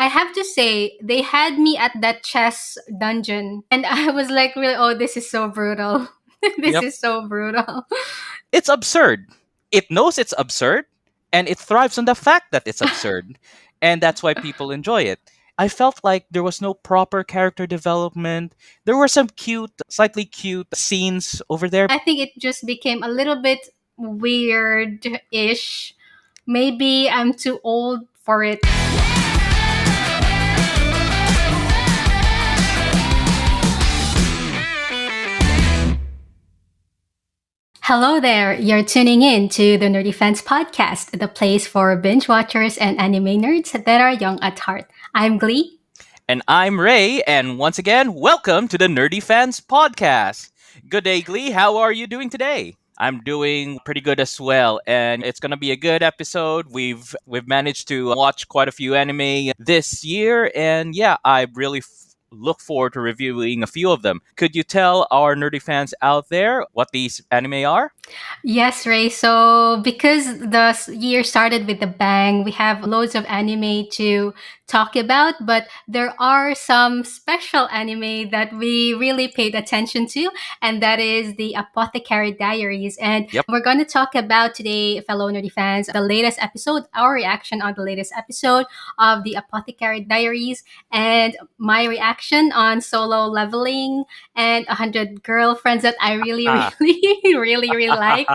I have to say, they had me at that chess dungeon, and I was like, really, oh, this is so brutal. This Yep. is so brutal. It's absurd. It knows it's absurd, and it thrives on the fact that it's absurd. And that's why people enjoy it. I felt like there was no proper character development. There were some cute, slightly cute scenes over there. I think it just became a little bit weird ish. Maybe I'm too old for it. Hello there. You're tuning in to the Nerdy Fans Podcast, the place for binge watchers and anime nerds that are young at heart. I'm Glee. And I'm Ray, and once again, welcome to the Nerdy Fans Podcast. Good day, Glee. How are you doing today? I'm doing pretty good as well, and it's gonna be a good episode. We've managed to watch quite a few anime this year, and yeah, I really look forward to reviewing a few of them. Could you tell our nerdy fans out there what these anime are? Yes, Ray. So, because the year started with a bang, we have loads of anime to talk about, but there are some special anime that we really paid attention to, and that is the Apothecary Diaries. And Yep. we're going to talk about today, fellow nerdy fans, the latest episode, our reaction on the latest episode of the Apothecary Diaries, and my reaction on Solo Leveling and 100 Girlfriends that I really, really, really like.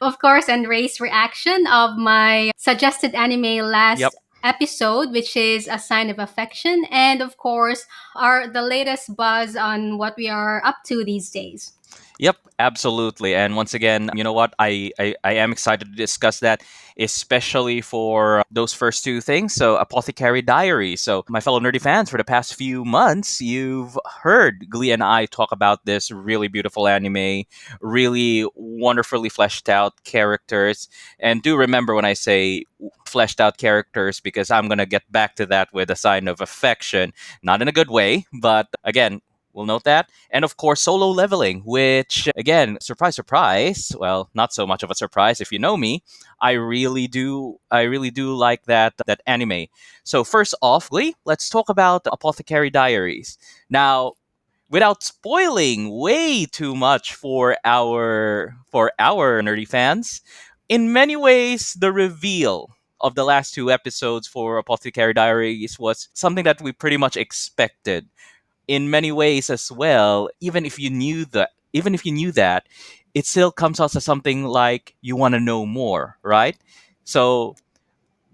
Of course, and Ray's reaction of my suggested anime Yep. last episode, which is A Sign of Affection, and of course, our the latest buzz on what we are up to these days. Yep, absolutely. And once again, you know what? I am excited to discuss that, especially for those first two things. So, Apothecary Diary. So, my fellow nerdy fans, for the past few months, you've heard Glee and I talk about this really beautiful anime, really wonderfully fleshed out characters. And do remember when I say fleshed out characters, because I'm going to get back to that with A Sign of Affection. Not in a good way, but again, we'll note that. And of course, Solo Leveling, which again, surprise, surprise. Well, not so much of a surprise if you know me. I really do like that anime. So first off, Glee, let's talk about Apothecary Diaries. Now, without spoiling way too much for our nerdy fans, in many ways, the reveal of the last two episodes for Apothecary Diaries was something that we pretty much expected in many ways as well. Even if you knew that, it still comes out as something like you want to know more, right? So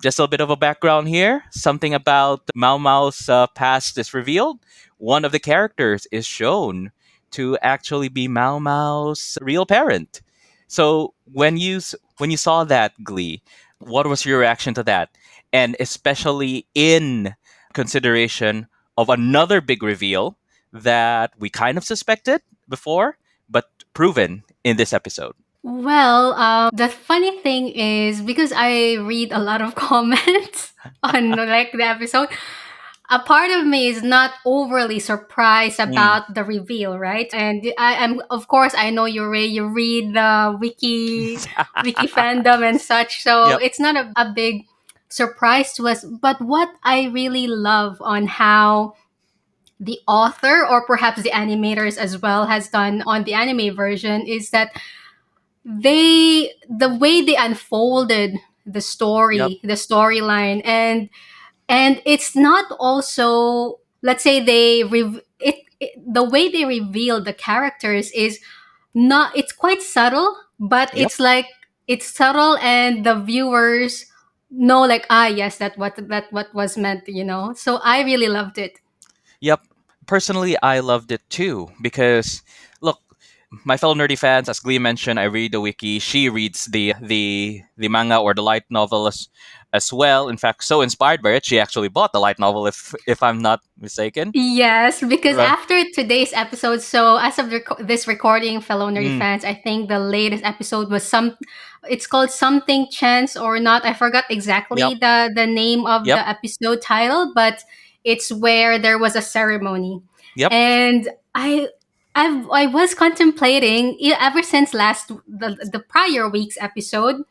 just a bit of a background here. Something about Mao Mao's past is revealed. One of the characters is shown to actually be Mao Mao's real parent. So when you saw that, Glee, what was your reaction to that? And especially in consideration of another big reveal that we kind of suspected before, but proven in this episode. Well, the funny thing is because I read a lot of comments on like the episode, a part of me is not overly surprised Mm. about the reveal, right? And I am, of course, I know you read the wiki fandom and such, so Yep. it's not a big surprise to us. But what I really love on how the author or perhaps the animators as well has done on the anime version is that the way they unfolded Yep. the storyline, and it's not also, let's say the way they reveal the characters is not, it's quite subtle, but Yep. it's like it's subtle and the viewers know like, ah, yes, that what was meant, so I really loved it. Yep. Personally, I loved it too because, look, my fellow nerdy fans, as Glee mentioned, I read the wiki. She reads the manga or the light novel as well. In fact, so inspired by it, she actually bought the light novel, if I'm not mistaken. Yes, because Right. after today's episode, so as of this recording, fellow nerdy Mm. fans, I think the latest episode was it's called Something Chance or Not. I forgot Yep. exactly the name of Yep. the episode title, but it's where there was a ceremony. Yep. And I was contemplating ever since the prior week's episode,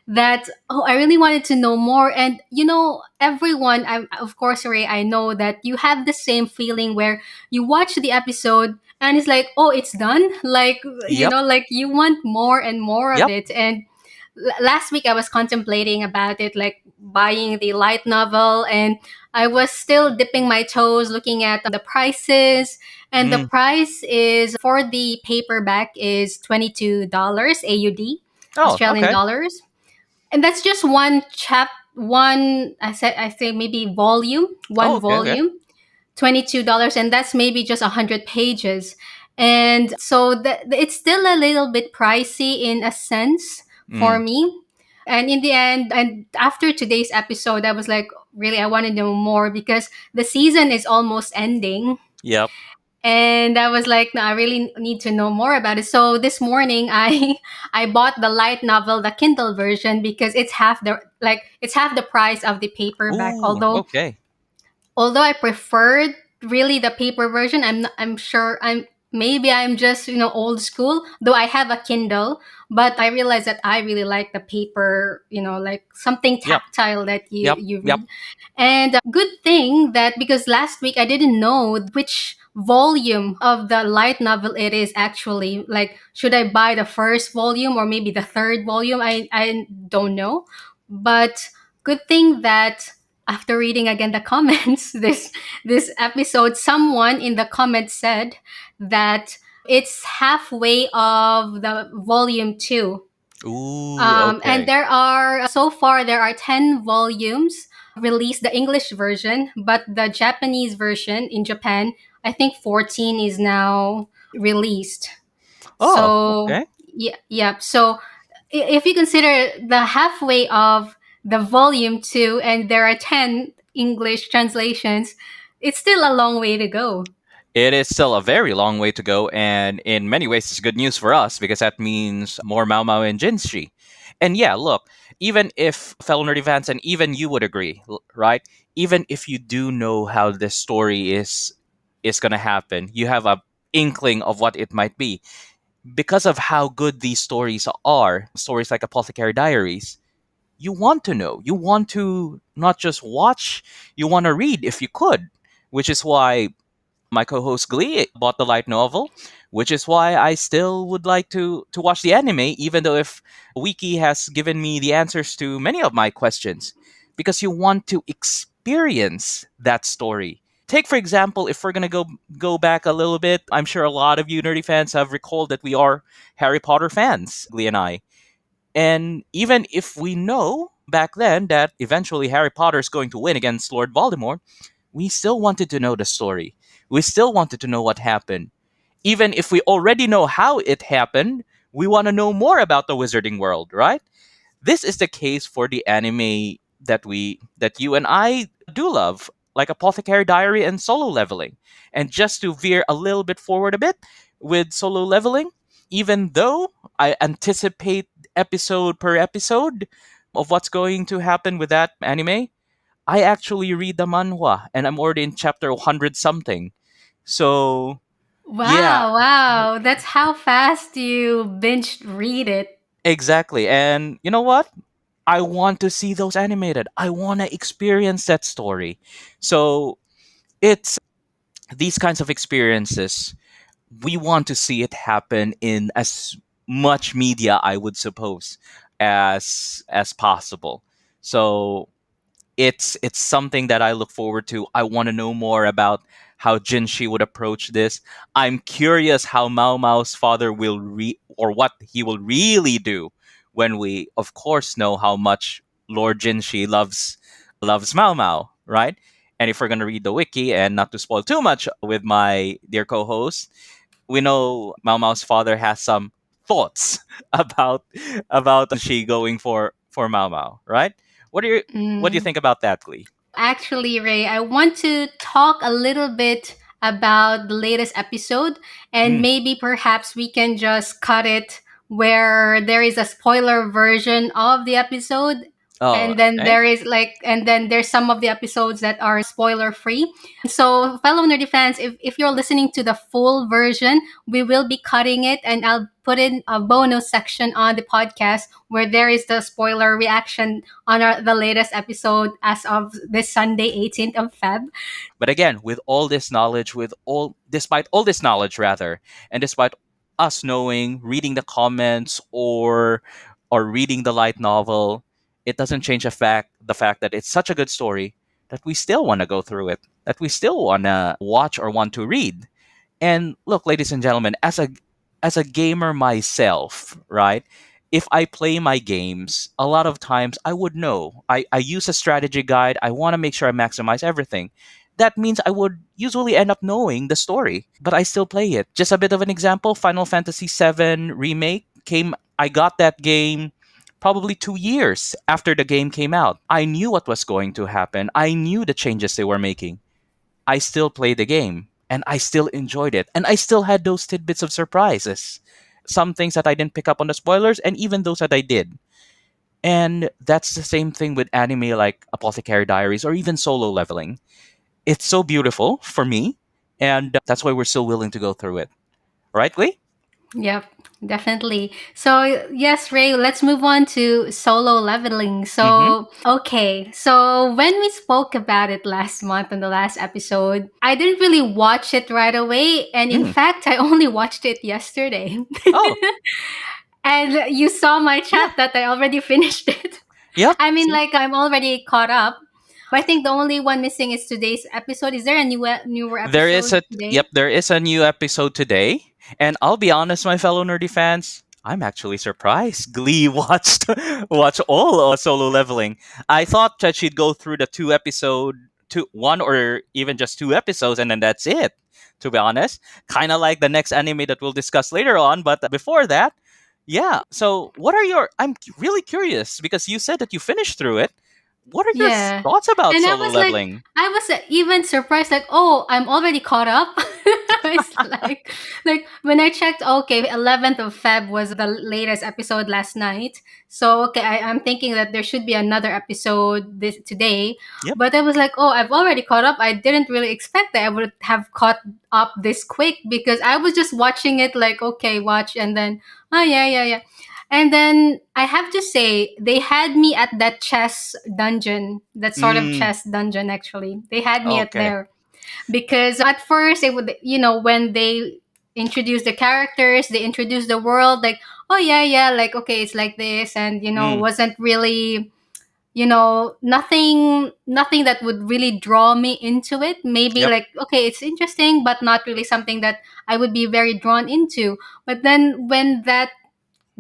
that, oh, I really wanted to know more. And everyone, of course, Ray, I know that you have the same feeling where you watch the episode and it's like, oh, it's done. Like, Yep. like you want more and more of Yep. it. And last week I was contemplating about it, like buying the light novel, and I was still dipping my toes looking at the prices. And the Mm. price is for the paperback is $22 AUD, Oh, Australian okay. dollars. And that's just one, I say maybe volume, Oh, one okay. Okay. volume, $22, and that's maybe just 100 pages. And so it's still a little bit pricey in a sense for Mm. me. And in the end, and after today's episode, I was like, really, I want to know more because the season is almost ending. Yep. And I was like, no, I really need to know more about it. So this morning, I I bought the light novel, the Kindle version, because it's half the price of the paperback. Ooh, Although I preferred really the paper version, I'm sure I'm just old school. Though I have a Kindle, but I realized that I really like the paper, like something yep. tactile that you Yep. you Yep. read. And good thing that because last week I didn't know which volume of the light novel it is actually. Like, should I buy the first volume or maybe the third volume? I don't know. But good thing that after reading again the comments this episode, someone in the comments said that it's halfway of the volume 2. Ooh, And okay. so far there are 10 volumes released, the English version, but the Japanese version in Japan, I think 14 is now released. Oh, So okay. yeah. So if you consider the halfway of the volume 2 and there are 10 English translations, it's still a long way to go. It is still a very long way to go, and in many ways, it's good news for us because that means more Mao Mao and Jinshi. And yeah, look, even if fellow nerdy fans and even you would agree, right? Even if you do know how this story is going to happen, you have a inkling of what it might be because of how good these stories are. Stories like Apothecary Diaries, you want to know. You want to not just watch, you want to read if you could, which is why my co-host Glee bought the light novel, which is why I still would like to watch the anime, even though if Wiki has given me the answers to many of my questions, because you want to experience that story. Take for example, if we're gonna go back a little bit, I'm sure a lot of you nerdy fans have recalled that we are Harry Potter fans, Glee and I. And even if we know back then that eventually Harry Potter is going to win against Lord Voldemort, we still wanted to know the story. We still wanted to know what happened. Even if we already know how it happened, we want to know more about the wizarding world, right? This is the case for the anime that you and I do love, like Apothecary Diary and Solo Leveling. And just to veer a little bit forward a bit with Solo Leveling, even though I anticipate episode per episode of what's going to happen with that anime, I actually read the manhwa and I'm already in chapter 100 something. So, yeah, Wow, wow. That's how fast you binge read it. exactly. And you know what? I want to see those animated. I want to experience that story. So, it's these kinds of experiences. We want to see it happen in as much media, I would suppose, as possible. So, it's something that I look forward to. I want to know more about how Jinshi would approach this. I'm curious how Mao Mao's father will or what he will really do when we of course know how much Lord Jinshi loves Mao Mao, right? And if we're going to read the wiki and not to spoil too much with my dear co-host, we know Mao Mao's father has some thoughts about Jinshi going for Mao Mao, right? What do you what do you Mm. think about that, Glee? Actually, Ray, I want to talk a little bit about the latest episode, and Mm, maybe perhaps we can just cut it where there is a spoiler version of the episode. Oh, And then okay. there's some of the episodes that are spoiler free. So fellow nerdy fans, if you're listening to the full version, we will be cutting it, and I'll put in a bonus section on the podcast where there is the spoiler reaction on the latest episode as of this Sunday, 18th of Feb. But again, with all this knowledge, despite all this knowledge rather, and despite us knowing, reading the comments or reading the light novel, it doesn't change the fact that it's such a good story that we still want to go through it, that we still want to watch or want to read. And look, ladies and gentlemen, as a gamer myself, right? If I play my games, a lot of times I would know. I use a strategy guide. I want to make sure I maximize everything. That means I would usually end up knowing the story, but I still play it. Just a bit of an example, Final Fantasy VII Remake came I got that game probably 2 years after the game came out. I knew what was going to happen. I knew the changes they were making. I still played the game and I still enjoyed it. And I still had those tidbits of surprises. Some things that I didn't pick up on the spoilers, and even those that I did. And that's the same thing with anime like Apothecary Diaries or even solo leveling. It's so beautiful for me, and that's why we're still willing to go through it. Right, Lee? Yep, definitely. So, yes, Ray, let's move on to solo leveling. Mm-hmm. So, okay. So, when we spoke about it last month in the last episode, I didn't really watch it right away. And in Mm. fact, I only watched it yesterday. Oh, And you saw my yeah. chat that I already finished it. Yep. I mean, See? like, I'm already caught up. I think the only one missing is today's episode. Is there a newer episode today? There is a new episode today. And I'll be honest, my fellow nerdy fans, I'm actually surprised. Glee watch all of solo leveling. I thought that she'd go through the one or even just two episodes, and then that's it. To be honest, kind of like the next anime that we'll discuss later on. But before that, yeah. So, what are your? I'm really curious because you said that you finished through it. What are your Yeah. thoughts about And solo leveling? I was even surprised, like, oh, I'm already caught up. It's like when I checked, okay, 11th of Feb was the latest episode last night. So, okay, I'm thinking that there should be another episode today. Yep. But I was like, oh, I've already caught up. I didn't really expect that I would have caught up this quick because I was just watching it like, okay, watch, and then, oh, yeah, yeah, yeah. And then I have to say, they had me at that chess dungeon, that sort of Mm, chess dungeon, actually. They had me at okay. there. Because at first, it would, when they introduce the characters, they introduce the world, like, oh, yeah, yeah, like, okay, it's like this. And, Mm, wasn't really, nothing that would really draw me into it. Maybe yep. like, okay, it's interesting, but not really something that I would be very drawn into. But then when that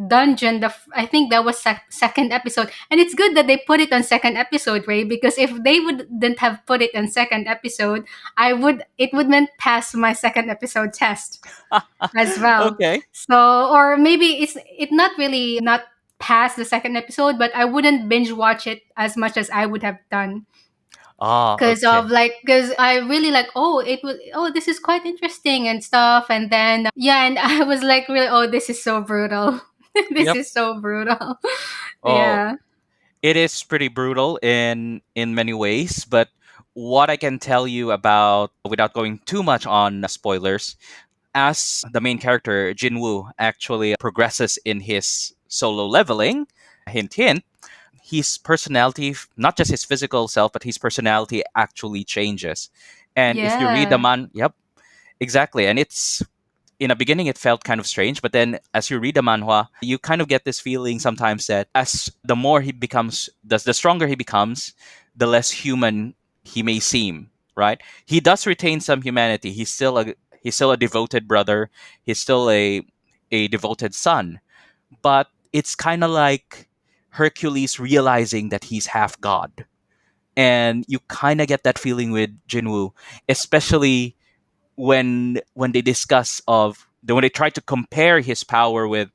dungeon I think that was second episode, and it's good that they put it on second episode, Ray, because if they wouldn't have put it on second episode, it wouldn't pass my second episode test as well. Okay. So, or maybe it not really not past the second episode, but I wouldn't binge watch it as much as I would have done Ah, okay. because I really like, oh, this is quite interesting and stuff. And then yeah, and I was like, really, oh, this is so brutal. This Yep. is so brutal. Oh, Yeah. it is pretty brutal in many ways, but what I can tell you about without going too much on spoilers, as the main character Jinwoo actually progresses in his solo leveling, hint hint, his personality, not just his physical self, but his personality actually changes. And if you read the Yeah. yep, exactly. And it's in the beginning it felt kind of strange, but then as you read the manhwa, you kind of get this feeling sometimes that as the more he becomes, the stronger he becomes, the less human he may seem. Right? He does retain some humanity. He's still a devoted brother. He's still a devoted son. But it's kind of like Hercules realizing that he's half god, and you kind of get that feeling with Jinwoo, especially when they discuss when they try to compare his power with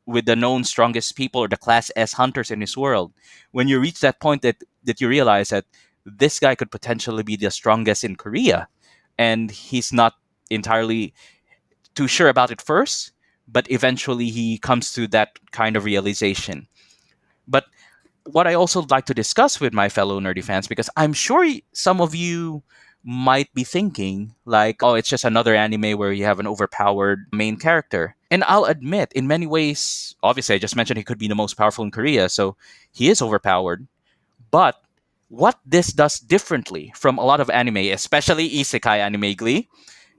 the known strongest people or the class S hunters in his world. When you reach that point that you realize that this guy could potentially be the strongest in Korea, and he's not entirely too sure about it first, but eventually he comes to that kind of realization. But what I also like to discuss with my fellow nerdy fans, because I'm sure some of you might be thinking, like, oh, it's just another anime where you have an overpowered main character. And I'll admit, in many ways, obviously, I just mentioned he could be the most powerful in Korea, so he is overpowered. But what this does differently from a lot of anime, especially isekai anime, Glee,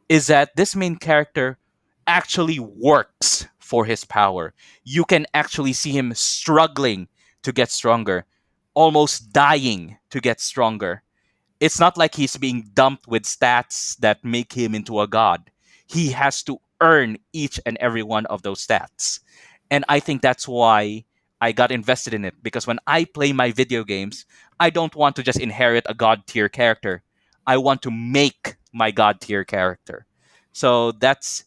is that this main character actually works for his power. You can actually see him struggling to get stronger, almost dying to get stronger. It's not like he's being dumped with stats that make him into a god. He has to earn each and every one of those stats. And I think that's why I got invested in it, because when I play my video games, I don't want to just inherit a god tier character. I want to make my god tier character. So that's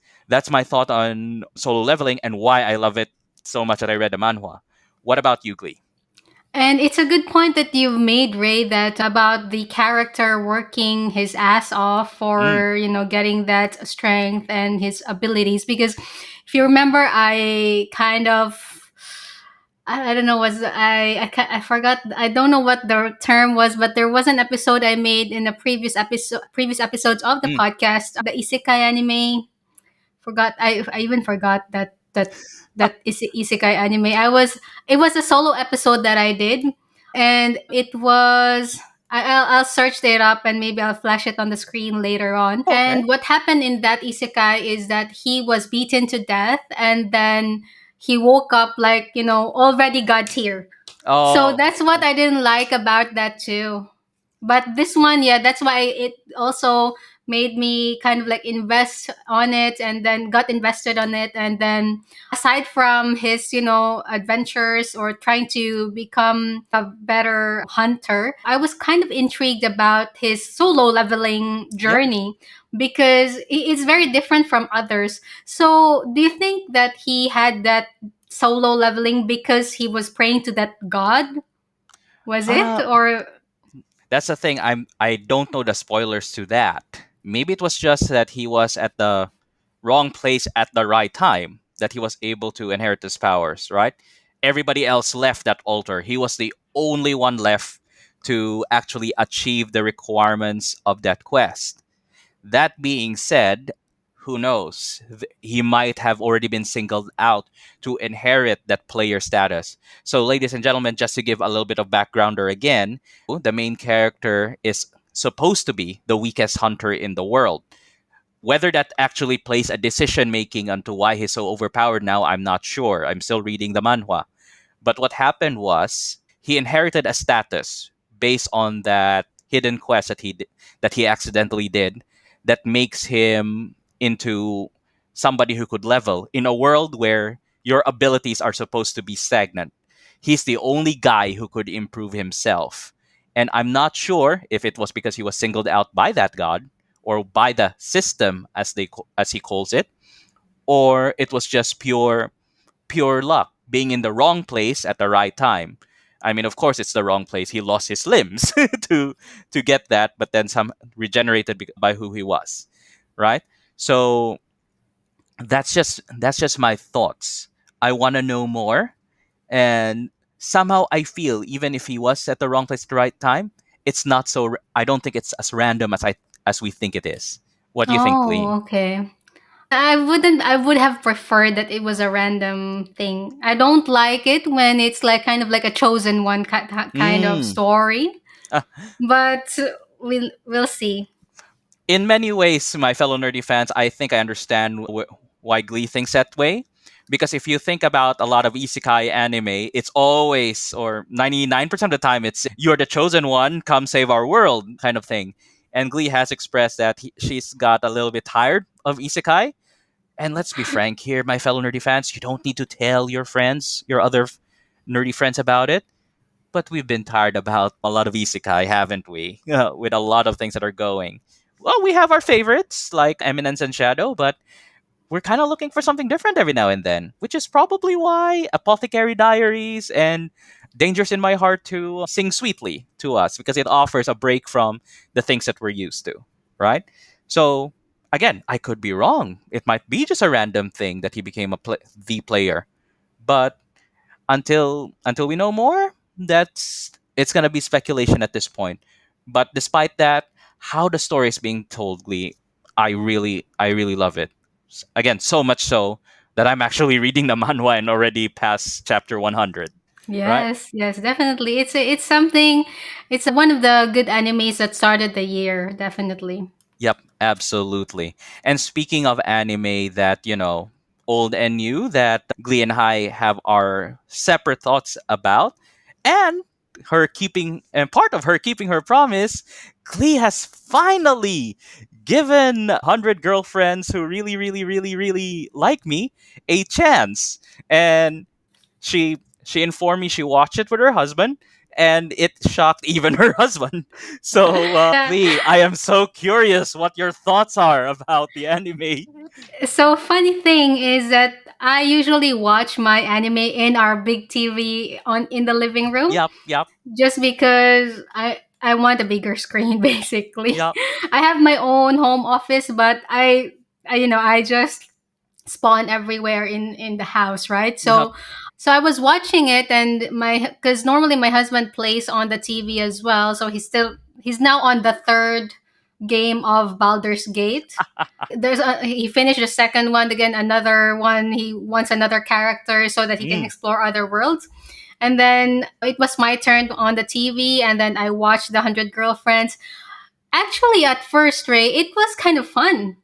my thought on solo leveling and why I love it so much that I read the manhwa. What about you, Glee? And it's a good point that you've made, Ray, that about the character working his ass off Mm, for, getting that strength and his abilities. Because if you remember, I kind of, I don't know, I forgot, I don't know what the term was, but there was an episode I made in the previous episodes of the mm. podcast, the Isekai anime. I even forgot that is isekai anime. It was a solo episode that I did, and it was I'll search it up and maybe I'll flash it on the screen later on. Okay. And what happened in that isekai is that he was beaten to death, and then he woke up like, already god tier. So Oh, that's what I didn't like about that too. But this one, yeah, that's why it also made me kind of like invest on it and then got invested on it. And then aside from his, adventures or trying to become a better hunter, I was kind of intrigued about his solo leveling yep. journey because it's very different from others. So do you think that he had that solo leveling because he was praying to that god? Was it? Uh, Or That's the thing. I don't know the spoilers to that. Maybe it was just that he was at the wrong place at the right time that he was able to inherit his powers, right? Everybody else left that altar. He was the only one left to actually achieve the requirements of that quest. That being said, who knows? He might have already been singled out to inherit that player status. So, ladies and gentlemen, just to give a little bit of backgrounder again, the main character is supposed to be the weakest hunter in the world. Whether that actually plays a decision making onto why he's so overpowered now, I'm not sure. I'm still reading the manhwa. But what happened was he inherited a status based on that hidden quest that he accidentally did that makes him into somebody who could level in a world where your abilities are supposed to be stagnant. He's the only guy who could improve himself. And I'm not sure if it was because he was singled out by that god or by the system as he calls it, or it was just pure luck, being in the wrong place at the right time. I mean, of course, it's the wrong place. He lost his limbs to get that, but then some regenerated by who he was, right? So that's just my thoughts. I want to know more, and somehow I feel even if he was at the wrong place at the right time, it's not so. I don't think it's as random as we think it is. What do you think, Lee? oh, okay. I would have preferred that it was a random thing. I don't like it when it's like kind of like a chosen one kind of Mm. story. But we'll see. In many ways, my fellow nerdy fans, I think I understand why Glee thinks that way. Because if you think about a lot of isekai anime, it's always, or 99% of the time, it's you're the chosen one, come save our world kind of thing. And Glee has expressed that she's got a little bit tired of isekai. And let's be frank here, my fellow nerdy fans, you don't need to tell your friends, your other nerdy friends about it, but we've been tired about a lot of isekai, haven't we? With a lot of things that are going. Well, we have our favorites like Eminence and Shadow, but we're kind of looking for something different every now and then, which is probably why Apothecary Diaries and Dangerous in My Heart to sing sweetly to us, because it offers a break from the things that we're used to, right? So, again, I could be wrong. It might be just a random thing that he became the player, but until we know more, that's it's gonna be speculation at this point. But despite that, how the story is being told, Glee, I really love it. Again, so much so that I'm actually reading the manhwa and already past chapter 100. Right? Yes, yes, definitely. It's something. It's one of the good animes that started the year. Definitely. Yep, absolutely. And speaking of anime that, old and new, that Glee and I have our separate thoughts about, and part of her keeping her promise, Glee has finally given 100 girlfriends who really, really, really, really like me a chance. And she informed me she watched it with her husband, and it shocked even her husband. So, Yeah. Lee, I am so curious what your thoughts are about the anime. So funny thing is that I usually watch my anime in our big TV on in the living room, Yep, yep, just because I want a bigger screen basically. yep, I have my own home office, but I just spawn everywhere in the house, right? yep. So I was watching it, and my because normally my husband plays on the TV as well, so he's now on the third game of Baldur's Gate. He finished the second one, again another one, he wants another character so that he can Mm, explore other worlds. And then it was my turn on the TV, and then I watched the 100 Girlfriends. Actually, at first, Ray, it was kind of fun.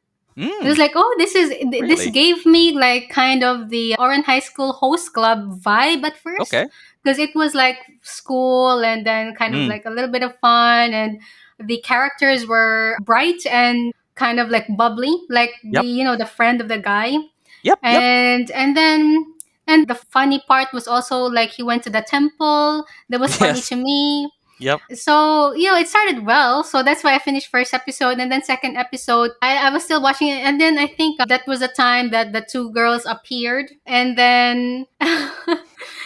It was mm, like, oh, this really? gave me like kind of the Oran High School host club vibe at first, Okay. because it was like school and then kind of Mm, like a little bit of fun, and the characters were bright and kind of like bubbly, like yep, the friend of the guy. yep, yep. And then the funny part was also like he went to the temple. That was funny Yes, to me. yep. So it started well, so that's why I finished first episode. And then second episode, I was still watching it, and then I think that was the time that the two girls appeared. And then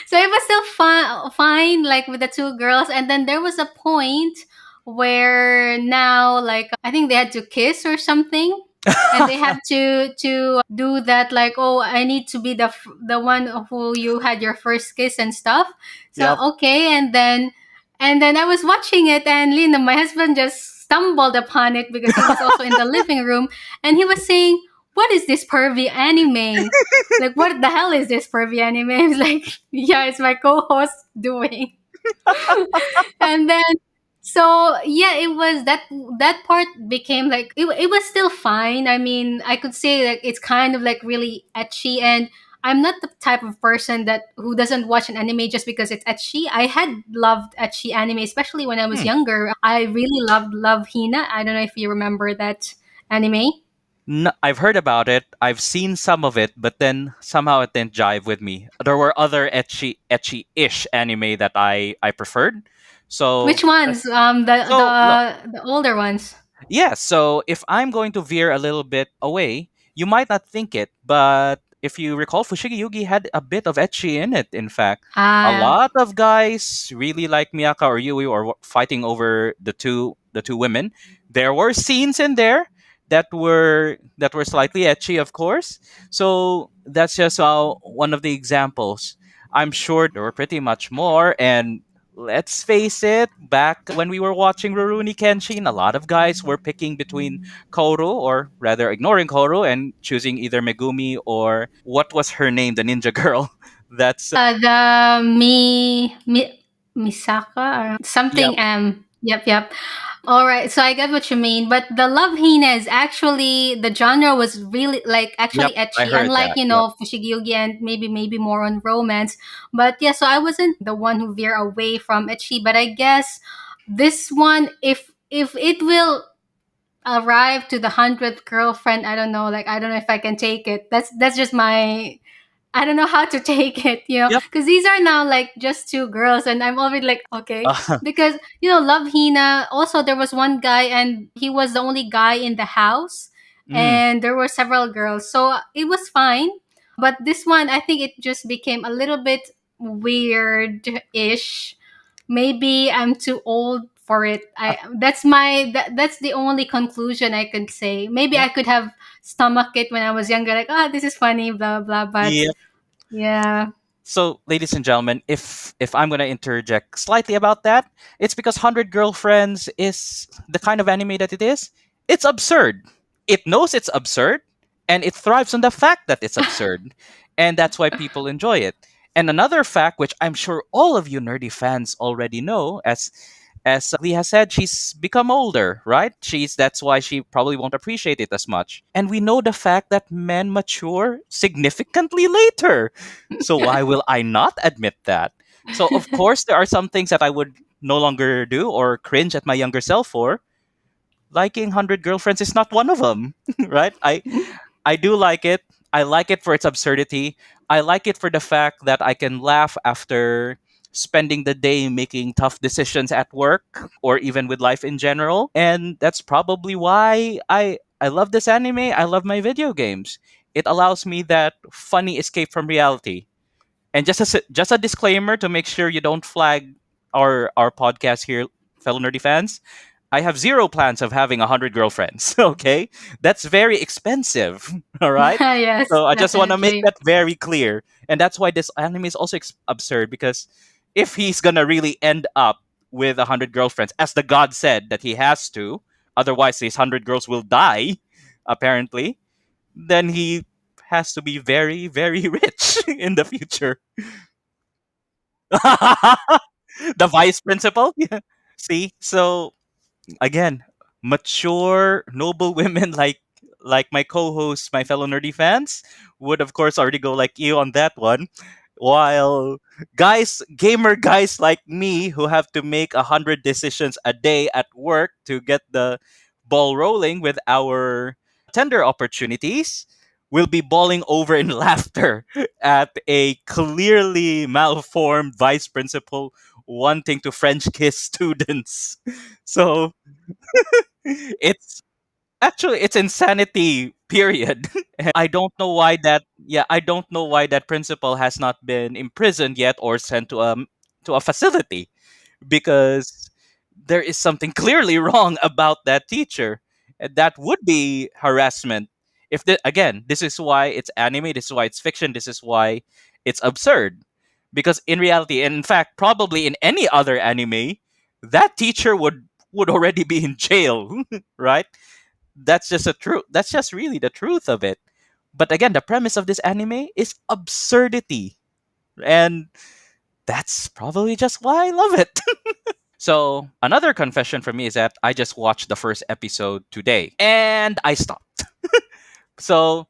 so it was still fine, like with the two girls. And then there was a point where now, like, I think they had to kiss or something, and they have to do that, like, oh, I need to be the one who you had your first kiss and stuff. So Yep. okay. And then I was watching it, and Lina, my husband, just stumbled upon it because he was also in the living room, and he was saying, "What is this pervy anime? Like, what the hell is this pervy anime?" I was like, "Yeah, it's my co-host doing." And then, so yeah, it was that part became like it was still fine. I mean, I could say like it's kind of like really etchy, and I'm not the type of person that who doesn't watch an anime just because it's etchy. I had loved etchy anime, especially when I was Hmm. younger. I really loved Love Hina. I don't know if you remember that anime. No, I've heard about it. I've seen some of it, but then somehow it didn't jive with me. There were other etchy-ish anime that I preferred. So, Which ones? look, The older ones. yeah, so if I'm going to veer a little bit away, you might not think it, but if you recall, Fushigi Yugi had a bit of etchy in it, in fact. A Ah, lot of guys really like Miyaka or Yui or fighting over the two women. There were scenes in there that were slightly etchy, of course. So that's just one of the examples. I'm sure there were pretty much more, and let's face it, back when we were watching Rurouni Kenshin, a lot of guys were picking between Koru, or rather ignoring Koru, and choosing either Megumi or what was her name, the ninja girl. That's the Misaka or Yep, something. Yep, yep. All right, so I get what you mean, but the Love Hina is actually the genre was really like yep, actually I etchy, heard unlike that. Yep. Fushigi and maybe more on romance. But yeah, so I wasn't the one who veer away from etchy, but I guess this one, if it will arrive to the 100th girlfriend, I don't know, like I don't know if I can take it. That's just my, I don't know how to take it, Yep. because these are now like just two girls, and I'm already like, okay. Because, Love Hina, also there was one guy, and he was the only guy in the house, mm, and there were several girls. So it was fine. But this one, I think it just became a little bit weird ish. Maybe I'm too old for it. That's the only conclusion I could say. Maybe yep. I could have stomached it when I was younger, like, this is funny, blah blah. But Yep. yeah. So, ladies and gentlemen, if I'm gonna interject slightly about that, it's because Hundred Girlfriends is the kind of anime that it is. It's absurd. It knows it's absurd, and it thrives on the fact that it's absurd, and that's why people enjoy it. And another fact, which I'm sure all of you nerdy fans already know, as Lee has said, she's become older, right? She's That's why she probably won't appreciate it as much. And we know the fact that men mature significantly later. So why will I not admit that? So of course there are some things that I would no longer do or cringe at my younger self for. Liking 100 Girlfriends is not one of them, right? I do like it. I like it for its absurdity. I like it for the fact that I can laugh after spending the day making tough decisions at work or even with life in general. And that's probably why I love this anime. I love my video games. It allows me that funny escape from reality. And just a disclaimer to make sure you don't flag our podcast here, fellow nerdy fans. I have zero plans of having 100 girlfriends. Okay, that's very expensive. All right, Yes, so I just want to make definitely. that very clear, and that's why this anime is also absurd because if he's gonna really end up with 100 girlfriends, as the god said that he has to, otherwise his 100 girls will die, apparently, then he has to be very, very rich in the future. The vice principal. Yeah. See, so again, mature, noble women like my co-hosts, my fellow nerdy fans, would of course already go like you on that one. While gamer guys like me who have to make 100 decisions a day at work to get the ball rolling with our tender opportunities, will be bawling over in laughter at a clearly malformed vice principal wanting to French kiss students. So it's insanity, period. And I don't know why that principal has not been imprisoned yet or sent to a facility, because there is something clearly wrong about that teacher. And that would be harassment. Again, this is why it's anime, this is why it's fiction, this is why it's absurd. Because in reality, and in fact, probably in any other anime, that teacher would already be in jail, right? That's just really the truth of it. But again, the premise of this anime is absurdity. And that's probably just why I love it. So, another confession for me is that I just watched the first episode today and I stopped. So,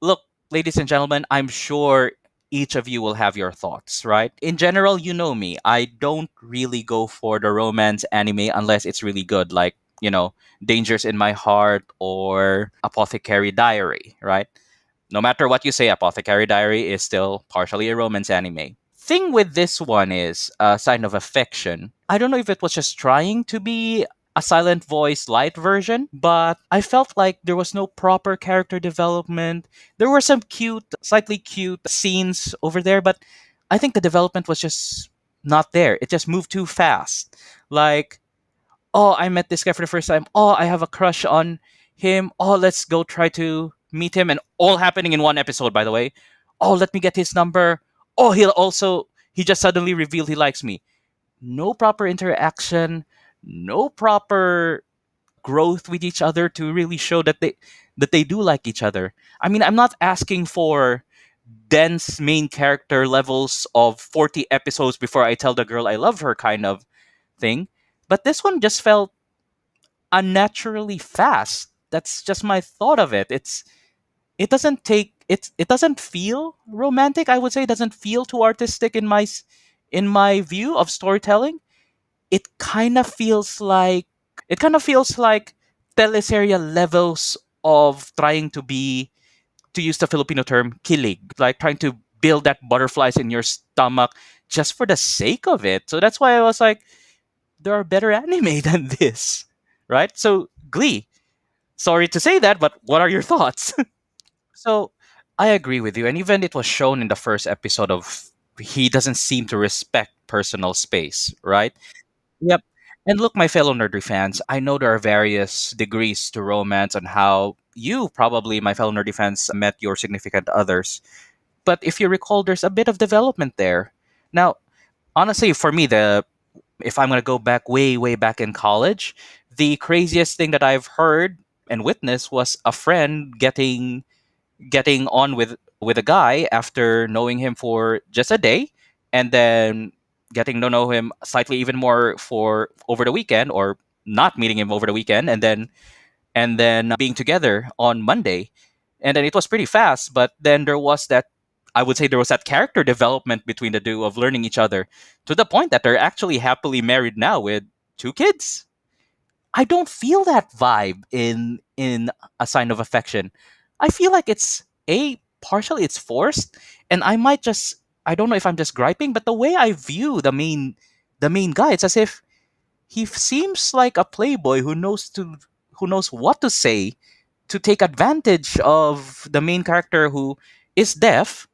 look, ladies and gentlemen, I'm sure each of you will have your thoughts, right? In general, you know me. I don't really go for the romance anime unless it's really good, like, Dangers in My Heart or Apothecary Diary, right? No matter what you say, Apothecary Diary is still partially a romance anime. Thing with this one is a sign of affection. I don't know if it was just trying to be a silent voice light version, but I felt like there was no proper character development. There were some slightly cute scenes over there, but I think the development was just not there. It just moved too fast. Like, oh, I met this guy for the first time. Oh, I have a crush on him. Oh, let's go try to meet him. And all happening in one episode, by the way. Oh, let me get his number. Oh, he just suddenly revealed he likes me. No proper interaction, no proper growth with each other to really show that they do like each other. I mean, I'm not asking for dense main character levels of 40 episodes before I tell the girl I love her kind of thing, but this one just felt unnaturally fast. That's just my thought of it. It doesn't feel romantic. I would say it doesn't feel too artistic in my view of storytelling. It kind of feels like teleserye levels of trying to be, to use the Filipino term, kilig, like trying to build that butterflies in your stomach just for the sake of it. So that's why I was like, there are better anime than this, right? So Glee, sorry to say that, but what are your thoughts? So I agree with you, and even it was shown in the first episode of he doesn't seem to respect personal space, right? Yep. And look, my fellow nerdy fans, I know there are various degrees to romance and how you probably, my fellow nerdy fans, met your significant others. but if you recall, there's a bit of development there. Now, honestly, for me, the if I'm gonna go back way back in college, the craziest thing that I've heard and witnessed was a friend getting on with a guy after knowing him for just a day, and then getting to know him slightly even more for over the weekend, or not meeting him over the weekend, and then being together on Monday. And then it was pretty fast, but then there was that, I would say there was that character development between the two of learning each other, to the point that they're actually happily married now with two kids. I don't feel that vibe in A Sign of Affection. I feel like it's a partially it's forced, and I don't know if I'm just griping, but the way I view the main guy, it's as if seems like a playboy who knows what to say to take advantage of the main character who is deaf,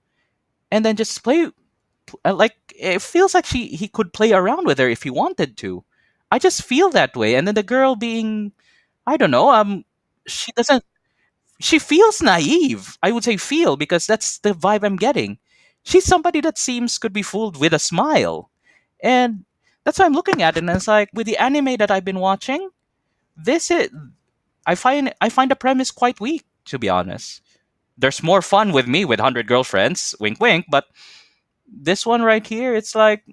and then just like it feels like he could play around with her if he wanted to. I just feel that way. And then the girl being, I don't know, she doesn't she feels naive. I would say feel, because that's the vibe I'm getting. She's somebody that seems could be fooled with a smile. And that's why I'm looking at it, and it's like with the anime that I've been watching, this is I find the premise quite weak, to be honest. There's more fun with me with 100 girlfriends, wink wink, but this one right here, it's like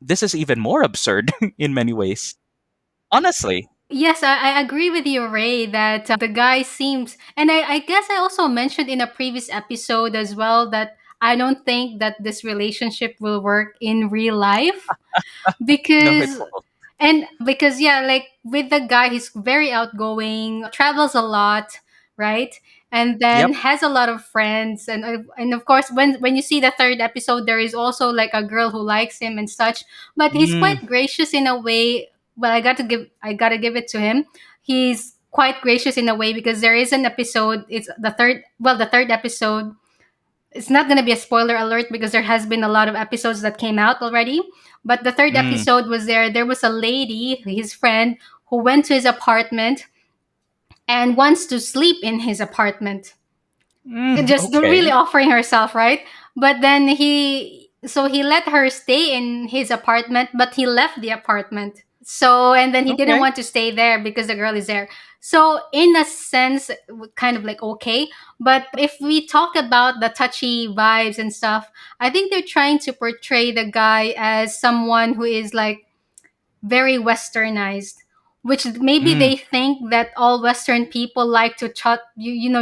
this is even more absurd in many ways. Honestly. Yes, I agree with you, Ray, that the guy seems, and I guess I also mentioned in a previous episode as well that I don't think that this relationship will work in real life No, it because won't. because yeah, like with the guy, he's very outgoing, travels a lot, right? And then Yep. has a lot of friends, and of course, when you see the third episode, there is also like a girl who likes him and such. But he's Mm, quite gracious in a way. Well, I gotta give it to him. He's quite gracious in a way because there is an episode. It's the third episode. It's not going to be a spoiler alert because there has been a lot of episodes that came out already, but the third mm, episode was there was a lady, his friend, who went to his apartment and wants to sleep in his apartment, just okay. really offering herself, right? But then he let her stay in his apartment, but he left the apartment. So, and then he didn't Okay. want to stay there because the girl is there. So, in a sense, kind of like okay. But if we talk about the touchy vibes and stuff, I think they're trying to portray the guy as someone who is like very westernized, which maybe Mm, they think that all western people like to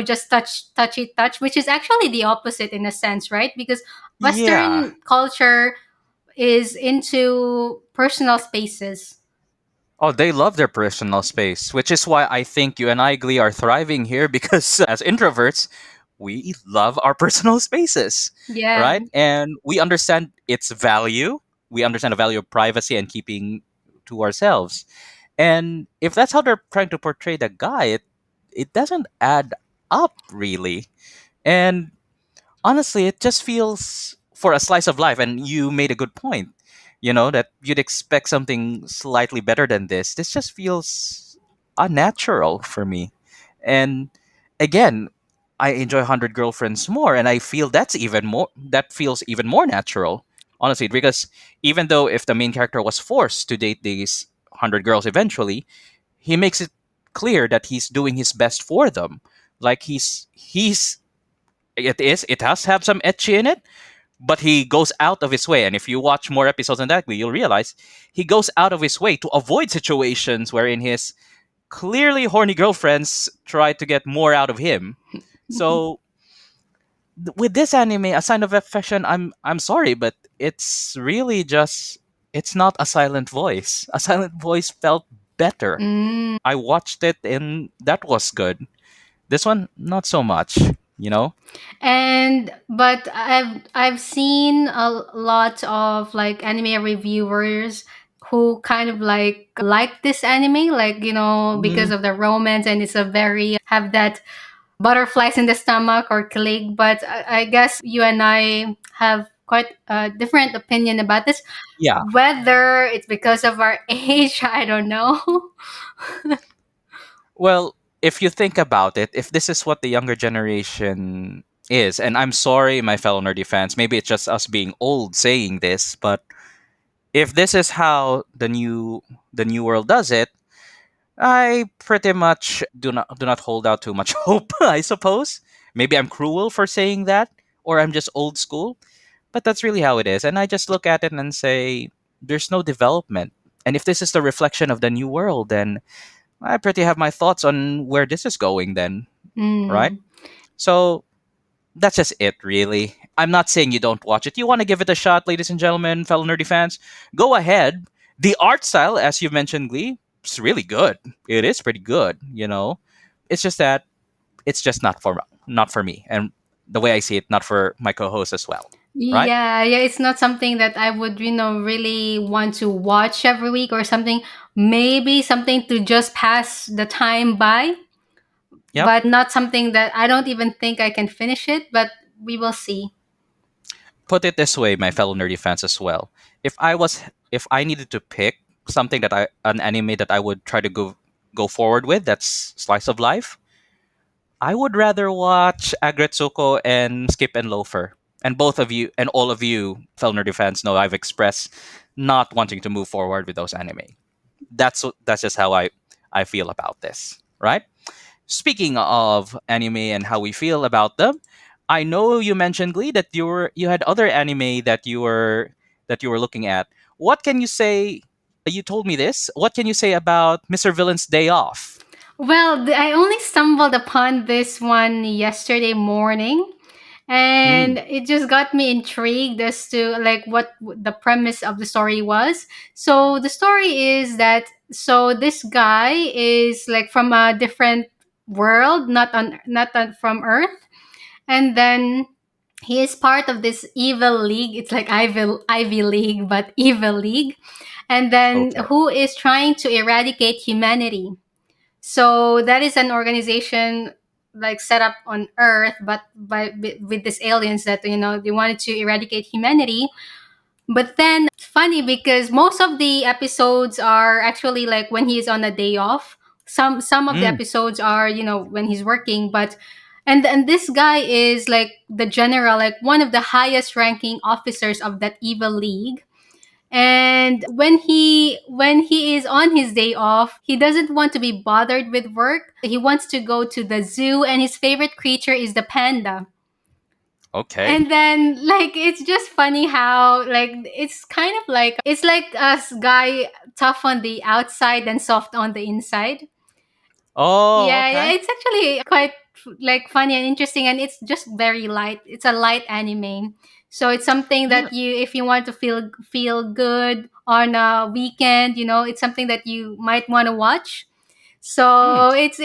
just touch, which is actually the opposite in a sense, right? Because yeah. western culture is into personal spaces. Oh, they love their personal space, which is why I think you and I, Glee, are thriving here because as introverts, we love our personal spaces, Yeah. right? And we understand its value. We understand the value of privacy and keeping to ourselves. And if that's how they're trying to portray the guy, it doesn't add up really. And honestly, it just feels for a slice of life. And you made a good point, that you'd expect something slightly better than this. This just feels unnatural for me. And again, I enjoy 100 Girlfriends more, and I feel that feels even more natural, honestly, because even though if the main character was forced to date these 100 girls eventually, he makes it clear that he's doing his best for them. Like it has have some etchy in it, but he goes out of his way. And if you watch more episodes than that, you'll realize he goes out of his way to avoid situations wherein his clearly horny girlfriends try to get more out of him. So with this anime, A Sign of Affection, I'm sorry, but it's really just it's not a silent voice. A silent voice felt better. Mm. I watched it and that was good. This one, not so much, you know? And but I've seen a lot of like anime reviewers who kind of like this anime, like because Mm, of the romance, and it's a very have that butterflies in the stomach or click. But I guess you and I have quite a different opinion about this. yeah. Whether it's because of our age, I don't know. Well, if you think about it, if this is what the younger generation is, and I'm sorry, my fellow nerdy fans. Maybe it's just us being old saying this, but if this is how the new world does it, I pretty much do not hold out too much hope. I suppose maybe I'm cruel for saying that, or I'm just old school, but that's really how it is. And I just look at it and say, there's no development. And if this is the reflection of the new world, then I pretty have my thoughts on where this is going. Then, right? Mm. So that's just it, really. I'm not saying you don't watch it. You want to give it a shot, ladies and gentlemen, fellow nerdy fans? Go ahead. The art style, as you mentioned, Glee, it's really good. It is pretty good, you know. It's just that it's just not for me, and the way I see it, not for my co-host as well, right? Yeah, yeah, it's not something that I would, really want to watch every week or something. Maybe something to just pass the time by, Yep. but not something that I don't even think I can finish it, but we will see. Put it this way, my fellow nerdy fans as well. If I needed to pick something that I an anime that I would try to go forward with, that's slice of life. I would rather watch Agretsuko and Skip and Loafer. And both of you and all of you fellow nerdy fans know I've expressed not wanting to move forward with those anime. That's just how I feel about this, right? Speaking of anime and how we feel about them, I know you mentioned Glee that you had other anime that you were looking at. What can you say? You told me this. What can you say about Mr. Villain's Day Off? Well, I only stumbled upon this one yesterday morning, Hmm. and it just got me intrigued as to like what the premise of the story was. So the story is that this guy is like from a different world, not from Earth, and then he is part of this evil league. It's like Ivy League, but evil league, and then Okay. who is trying to eradicate humanity. So that is an organization like set up on Earth, but with these aliens that they wanted to eradicate humanity. But then it's funny because most of the episodes are actually like when he is on a day off. Some of the Hmm. episodes are when he's working, but and this guy is like the general, like one of the highest ranking officers of that evil league. And when he is on his day off, he doesn't want to be bothered with work. He wants to go to the zoo, and his favorite creature is the panda. Okay. And then like it's just funny how like it's kind of like it's like a guy tough on the outside and soft on the inside. Oh, Yeah, yeah, okay. it's actually quite like funny and interesting, and it's just very light. It's a light anime, so it's something Yeah. that if you want to feel good on a weekend, it's something that you might want to watch. Hmm. So it's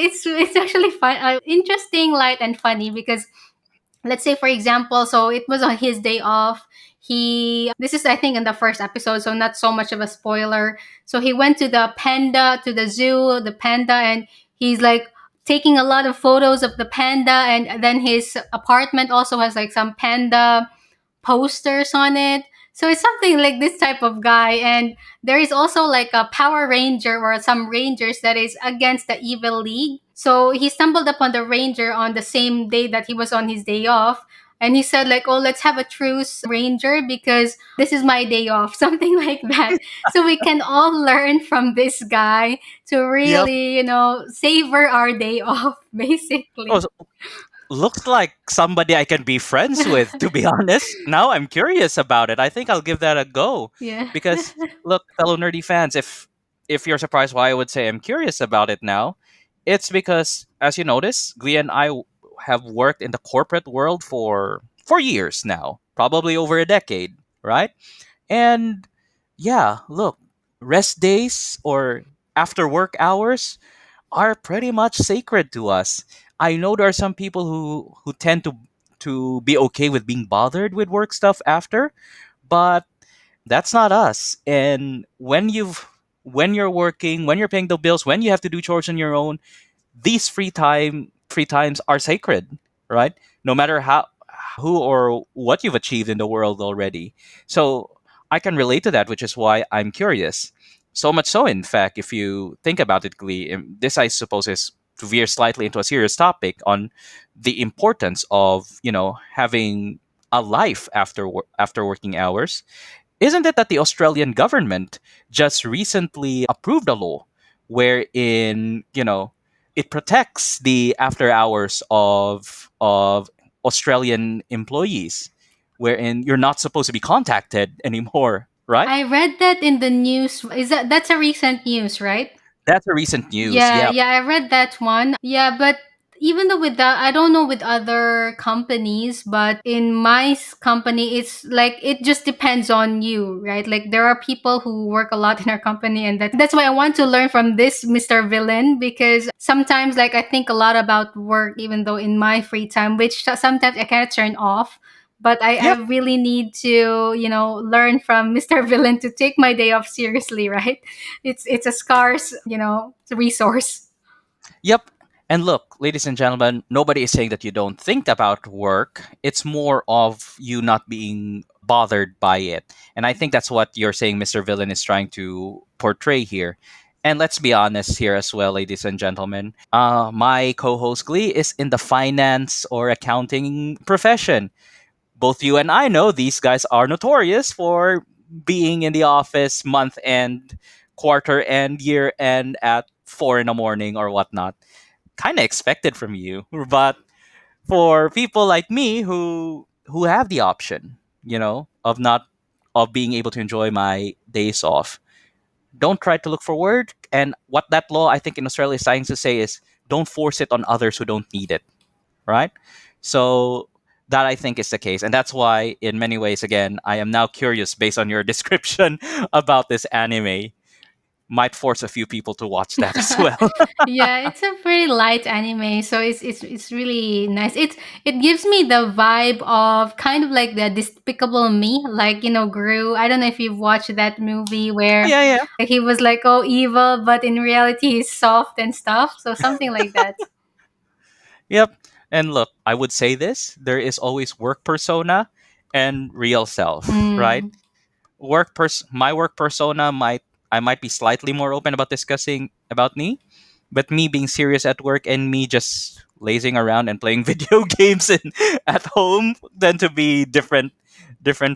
actually fun, interesting, light, and funny because let's say for example, so it was on his day off. He This is I think in the first episode, so not so much of a spoiler. So he went to the zoo, the panda, and he's like taking a lot of photos of the panda, and then his apartment also has like some panda posters on it. So it's something like this type of guy. And there is also like a Power Ranger or some Rangers that is against the Evil League. So he stumbled upon the Ranger on the same day that he was on his day off. And he said like, oh, let's have a truce, Ranger, because this is my day off, something like that. So we can all learn from this guy to Yep. really, savor our day off, Oh, basically. looks like somebody I can be friends with, to be honest. Now I'm curious about it. I think I'll give that a go. Yeah. Because look, fellow nerdy fans, if you're surprised why I would say I'm curious about it now, it's because as you notice, Glee and I have worked in the corporate world for years now, probably over a decade, right? And yeah, look, rest days or after work hours are pretty much sacred to us. I know there are some people who tend to be okay with being bothered with work stuff after, but that's not us. And when you're working, when you're paying the bills, when you have to do chores on your own, these free times are sacred, right? No matter who or what you've achieved in the world already. So I can relate to that, which is why I'm curious. So much so, in fact, if you think about it, Glee, this I suppose is to veer slightly into a serious topic on the importance of having a life after working hours, isn't it that the Australian government just recently approved a law wherein it protects the after hours of Australian employees, wherein you're not supposed to be contacted anymore, right? I read that in the news. That's a recent news, right? That's a recent news. Yeah, Yep. yeah, I read that one. Yeah, but even though with that, I don't know with other companies, but in my company, it's like it just depends on you, right? Like there are people who work a lot in our company, and that's why I want to learn from this Mr. Villain, because sometimes like I think a lot about work, even though in my free time, which sometimes I kind of turn off. But I Yep. really need to, learn from Mr. Villain to take my day off seriously, right? It's a scarce, resource. Yep. And look, ladies and gentlemen, nobody is saying that you don't think about work. It's more of you not being bothered by it. And I think that's what you're saying Mr. Villain is trying to portray here. And let's be honest here as well, ladies and gentlemen. My co host Glee is in the finance or accounting profession. Both you and I know these guys are notorious for being in the office month end, quarter end, year end at 4 in the morning or whatnot. Kind of expected from you, but for people like me who have the option, of not of being able to enjoy my days off, don't try to look for work. And what that law I think in Australia is trying to say is don't force it on others who don't need it, right? So that I think is the case. And that's why, in many ways, again, I am now curious based on your description about this anime. Might force a few people to watch that as well. Yeah, it's a pretty light anime, so it's really nice. It gives me the vibe of kind of like the Despicable Me, like Gru. I don't know if you've watched that movie where Yeah, yeah. he was like oh evil, but in reality he's soft and stuff. So something like that. Yep. And look, I would say this there is always work persona and real self, right? Mm. My work persona might be slightly more open about discussing about me, but me being serious at work and me just lazing around and playing video games at home tend to be different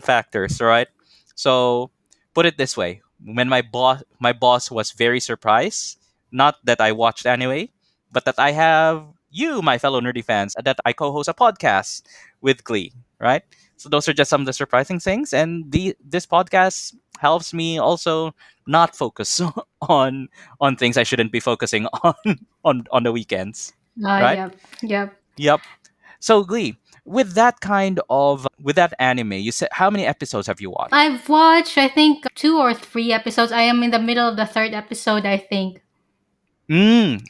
factors, right? So put it this way: when my boss was very surprised, not that I watched anime, but that I have you, my fellow nerdy fans, that I co-host a podcast with Glee, right? So those are just some of the surprising things, and this podcast helps me also not focus on things I shouldn't be focusing on on the weekends, right? Yep, yep. Yep. So Glee, with that anime, you said how many episodes have you watched? I've watched I think 2 or 3 episodes. I am in the middle of the third episode, I think.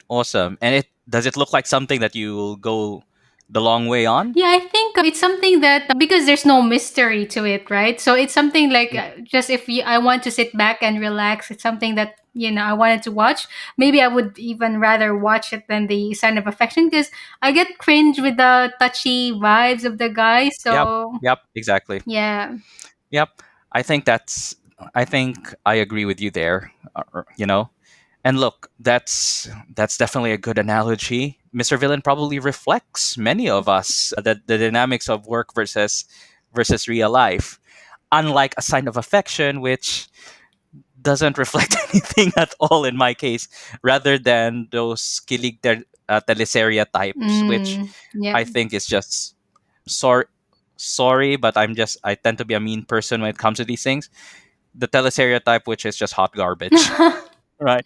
Awesome. And it does it look like something that you will go the long way on? Yeah, I think it's something that because there's no mystery to it, right? So it's something like Yep. just if I want to sit back and relax, it's something that I wanted to watch. Maybe I would even rather watch it than the Sign of Affection because I get cringe with the touchy vibes of the guy. Yep. So Yep. Exactly. yeah. Yep. I think I agree with you there. And look, that's definitely a good analogy. Mr. Villain probably reflects many of us, the dynamics of work versus real life. Unlike a sign of affection, which doesn't reflect anything at all in my case, rather than those teleseria types, which Yep. I think is just sorry, sorry, but I tend to be a mean person when it comes to these things. The teleseria type, which is just hot garbage, right?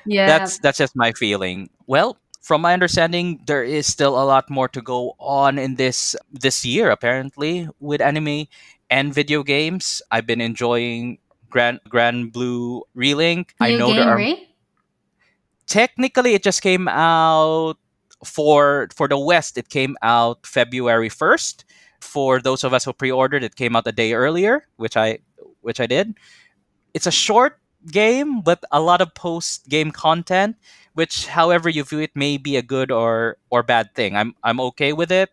Yeah. That's just my feeling. Well, from my understanding, there is still a lot more to go on in this year. Apparently, with anime and video games, I've been enjoying Grand Blue Relink. I New know there game, are right? technically it just came out for the West. It came out February 1st. For those of us who pre-ordered, it came out a day earlier, which I did. It's a short game, but a lot of post game content, which, however you view it, may be a good or bad thing. I'm okay with it.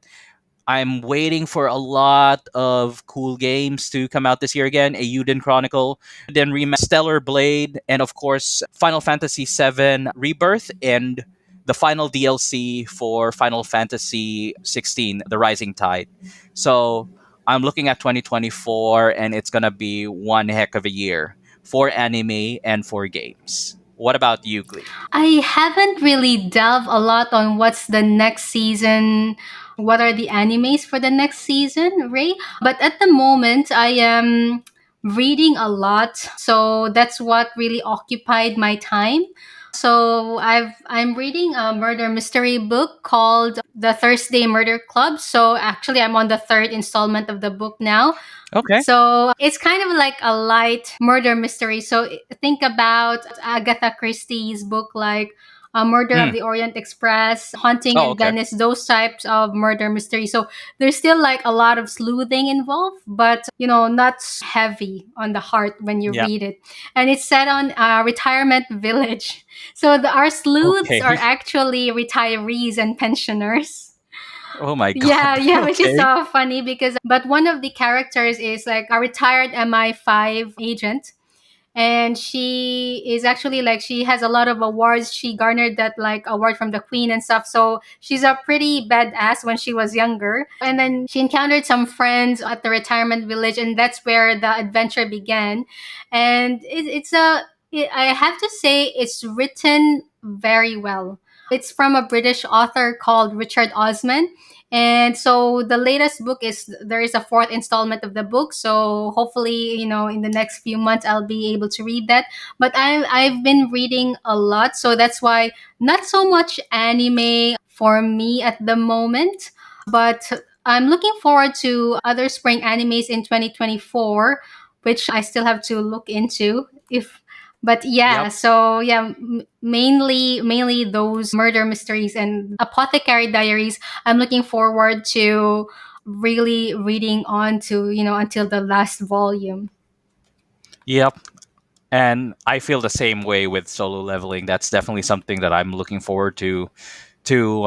I'm waiting for a lot of cool games to come out this year again. A Euden Chronicle, then Stellar Blade, and of course Final Fantasy VII Rebirth and the final DLC for Final Fantasy 16, The Rising Tide. So I'm looking at 2024, and it's gonna be one heck of a year for anime and for games. What about you, Glee? I haven't really delved a lot on what's the next season, what are the animes for the next season, Ray. But at the moment, I am reading a lot, so that's what really occupied my time. So I'm reading a murder mystery book called The Thursday Murder Club. So actually, I'm on the third installment of the book now. Okay. So it's kind of like a light murder mystery. So think about Agatha Christie's book like Murder of Mm. the Orient Express, Haunting Oh, in okay. Venice, those types of murder mystery. So there's still like a lot of sleuthing involved, but not heavy on the heart when you Yeah. read it. And it's set on a retirement village. So our sleuths are Okay. actually retirees and pensioners. Oh my Yeah, God. yeah, which is Okay. so funny because but one of the characters is like a retired MI5 agent, and she is actually like she has a lot of awards. She garnered that like award from the queen and stuff. So she's a pretty badass when she was younger. And then she encountered some friends at the retirement village, and that's where the adventure began. And I have to say it's written very well. It's from a British author called Richard Osman. And so the latest book is there is a fourth installment of the book. So hopefully, in the next few months I'll be able to read that. But I've been reading a lot, so that's why not so much anime for me at the moment. But I'm looking forward to other spring animes in 2024, which I still have to look into if but yeah, Yep. so yeah, mainly those murder mysteries and Apothecary Diaries. I'm looking forward to really reading on to until the last volume. Yep. And I feel the same way with solo leveling. That's definitely something that I'm looking forward to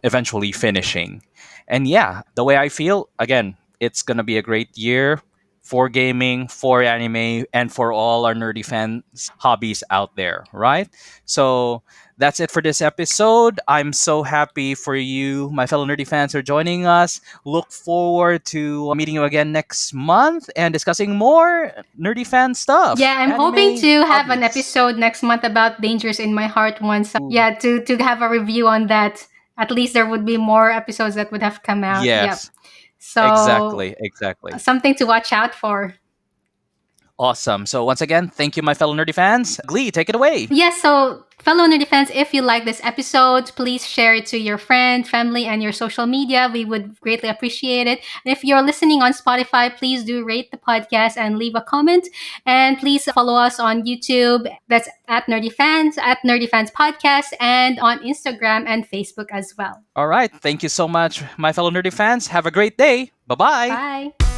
eventually finishing. And yeah, the way I feel, again, it's gonna be a great year for gaming, for anime, and for all our nerdy fans hobbies out there, right? So that's it for this episode. I'm so happy for you, my fellow nerdy fans, are joining us. Look forward to meeting you again next month and discussing more nerdy fan Yeah, stuff, I'm hoping anime to have an hobbies. episode next month about Dangers in My Heart once. Ooh. Yeah, to have a review on that. At least there would be more episodes that would have come out. Yep. Yes, So exactly, exactly. something to watch out for. Awesome. So once again, thank you, my fellow nerdy fans. Glee, take it away. Yes, so fellow nerdy fans, if you like this episode, please share it to your friend, family, and your social media. We would greatly appreciate it. And if you're listening on Spotify, please do rate the podcast and leave a comment. And please follow us on YouTube. That's at Nerdy Fans, at Nerdy Fans Podcast, and on Instagram and Facebook as well. All right. Thank you so much, my fellow nerdy fans. Have a great day. Bye bye. Bye.